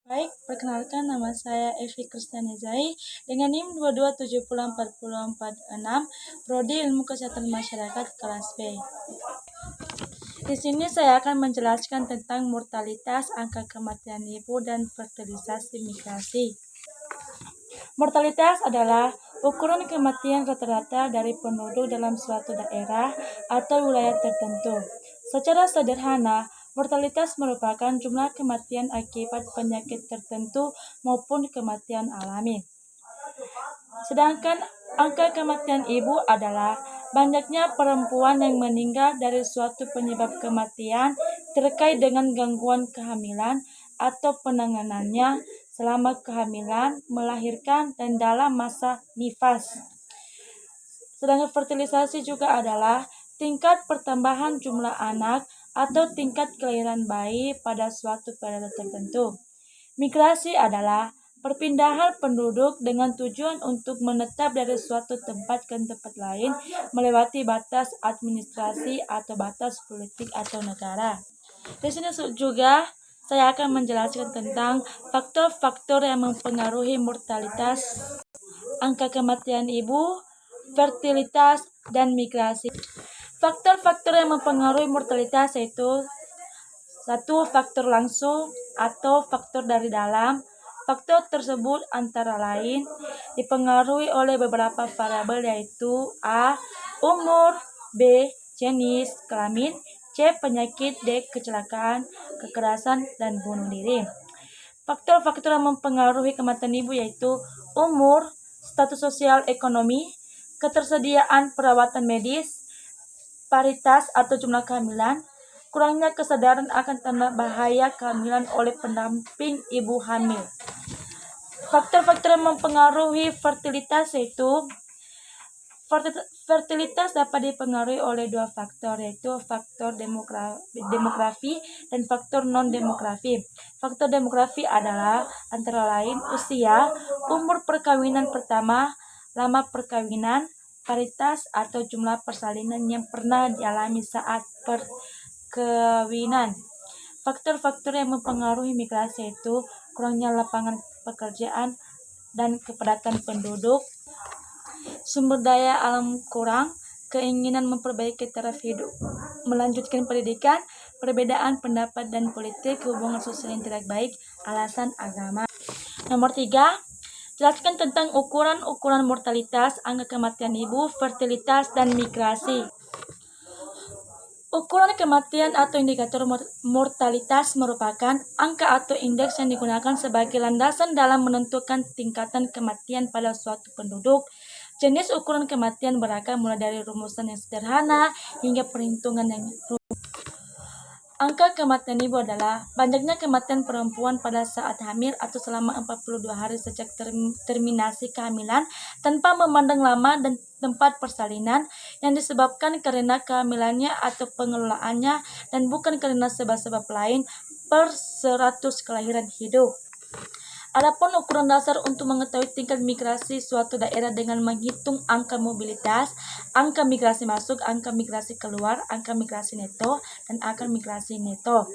Baik, perkenalkan nama saya Evi Kristianizai dengan NIM 22704046, Prodi Ilmu Kesehatan Masyarakat kelas B. Di sini saya akan menjelaskan tentang mortalitas, angka kematian ibu, dan fertilisasi migrasi. Mortalitas adalah ukuran kematian rata-rata dari penduduk dalam suatu daerah atau wilayah tertentu. Secara sederhana, mortalitas merupakan jumlah kematian akibat penyakit tertentu maupun kematian alami. Sedangkan angka kematian ibu adalah banyaknya perempuan yang meninggal dari suatu penyebab kematian terkait dengan gangguan kehamilan atau penanganannya selama kehamilan, melahirkan, dan dalam masa nifas. Sedangkan fertilisasi juga adalah tingkat pertambahan jumlah anak atau tingkat kelahiran bayi pada suatu periode tertentu. Migrasi adalah perpindahan penduduk dengan tujuan untuk menetap dari suatu tempat ke tempat lain melewati batas administrasi atau batas politik atau negara. Di sini juga saya akan menjelaskan tentang faktor-faktor yang mempengaruhi mortalitas, angka kematian ibu, fertilitas, dan migrasi. Faktor-faktor yang mempengaruhi mortalitas yaitu satu, faktor langsung atau faktor dari dalam. Faktor tersebut antara lain dipengaruhi oleh beberapa variabel yaitu A. Umur, B. Jenis kelamin, C. Penyakit, D. Kecelakaan, kekerasan, dan bunuh diri. Faktor-faktor yang mempengaruhi kematian ibu yaitu umur, status sosial ekonomi, ketersediaan perawatan medis, paritas atau jumlah kehamilan, kurangnya kesadaran akan tanda bahaya kehamilan oleh pendamping ibu hamil. Faktor-faktor yang mempengaruhi fertilitas yaitu fertilitas dapat dipengaruhi oleh dua faktor yaitu faktor demografi dan faktor non-demografi. Faktor demografi adalah antara lain usia, umur perkawinan pertama, lama perkawinan, paritas atau jumlah persalinan yang pernah dialami saat perkawinan. Faktor-faktor yang mempengaruhi migrasi yaitu kurangnya lapangan pekerjaan dan kepadatan penduduk, sumber daya alam kurang, keinginan memperbaiki taraf hidup, melanjutkan pendidikan, perbedaan pendapat dan politik, hubungan sosial yang tidak baik, alasan agama. Nomor 3, jelaskan tentang ukuran-ukuran mortalitas, angka kematian ibu, fertilitas, dan migrasi. Ukuran kematian atau indikator mortalitas merupakan angka atau indeks yang digunakan sebagai landasan dalam menentukan tingkatan kematian pada suatu penduduk. Jenis ukuran kematian beragam mulai dari rumusan yang sederhana hingga perhitungan yang rumit. Angka kematian ibu adalah banyaknya kematian perempuan pada saat hamil atau selama 42 hari sejak terminasi kehamilan tanpa memandang lama dan tempat persalinan yang disebabkan karena kehamilannya atau pengelolaannya dan bukan karena sebab-sebab lain per 100 kelahiran hidup. Adapun ukuran dasar untuk mengetahui tingkat migrasi suatu daerah dengan menghitung angka mobilitas, angka migrasi masuk, angka migrasi keluar, angka migrasi neto, dan angka migrasi neto.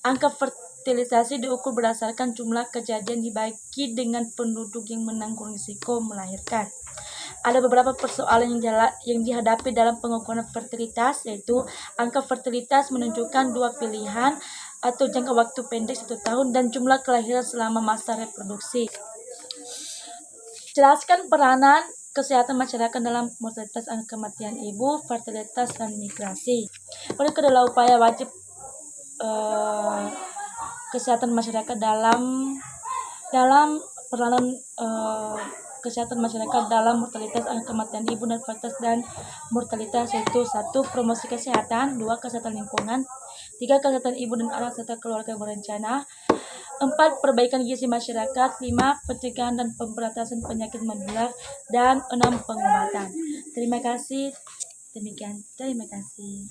Angka fertilisasi diukur berdasarkan jumlah kejadian dibagi dengan penduduk yang menanggung risiko melahirkan. Ada beberapa persoalan yang dihadapi dalam pengukuran fertilitas, yaitu angka fertilitas menunjukkan dua pilihan atau jangka waktu pendek 1 tahun dan jumlah kelahiran selama masa reproduksi. Jelaskan peranan kesehatan masyarakat dalam mortalitas, angka kematian ibu, fertilitas, dan migrasi. Berikut adalah upaya wajib kesehatan masyarakat dalam peranan kesehatan masyarakat dalam mortalitas, angka kematian ibu, dan fertilitas dan mortalitas yaitu 1. Promosi kesehatan, 2. Kesehatan lingkungan, 3. Kesehatan ibu dan anak serta keluarga berencana, 4. Perbaikan gizi masyarakat, 5. Pencegahan dan pemberantasan penyakit menular, dan 6. Pengobatan. Terima kasih. Demikian, terima kasih.